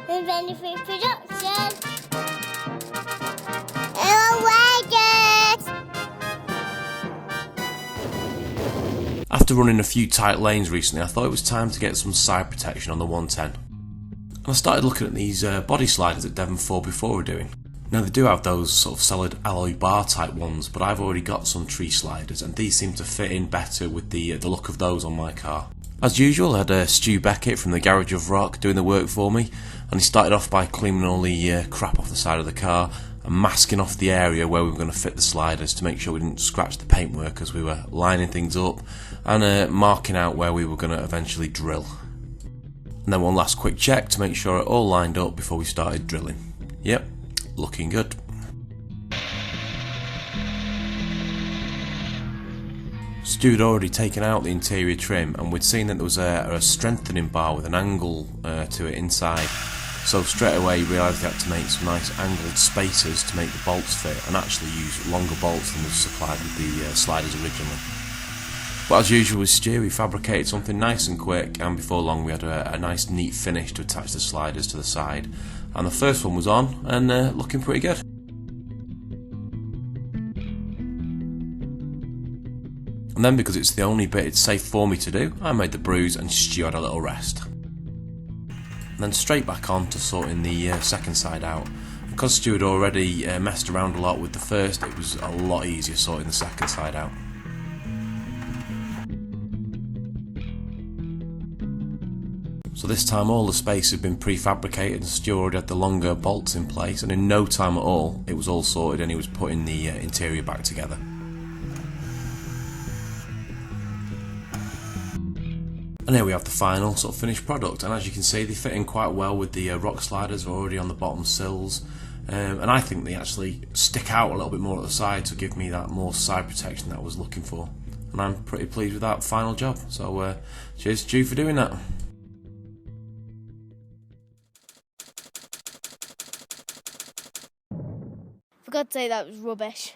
Devon 4x4 production. Lowrangers. After running a few tight lanes recently, I thought it was time to get some side protection on the 110. And I started looking at these body sliders that Devon 4x4 are doing. Now they do have those sort of solid alloy bar type ones, but I've already got some tree sliders and these seem to fit in better with the look of those on my car. As usual, I had Stuart Beckett from the Garage of Rock doing the work for me, and he started off by cleaning all the crap off the side of the car and masking off the area where we were going to fit the sliders to make sure we didn't scratch the paintwork as we were lining things up, and marking out where we were going to eventually drill. And then one last quick check to make sure it all lined up before we started drilling. Yep, looking good. Stu had already taken out the interior trim, and we'd seen that there was a strengthening bar with an angle to it inside, so straight away he realised he had to make some nice angled spacers to make the bolts fit and actually use longer bolts than was supplied with the sliders originally. But as usual with Stu, he fabricated something nice and quick, and before long we had a nice neat finish to attach the sliders to the side, and the first one was on and looking pretty good. And then, because it's the only bit it's safe for me to do, I made the bruise and Stu had a little rest. And then straight back on to sorting the second side out. Because Stu had already messed around a lot with the first, it was a lot easier sorting the second side out. So this time all the space had been prefabricated and Stu already had the longer bolts in place, and in no time at all it was all sorted and he was putting the interior back together. And here we have the final sort of finished product, and as you can see they fit in quite well with the rock sliders already on the bottom sills, and I think they actually stick out a little bit more at the side to give me that more side protection that I was looking for, and I'm pretty pleased with that final job. So cheers Stu for doing that. For God's sake, that was rubbish.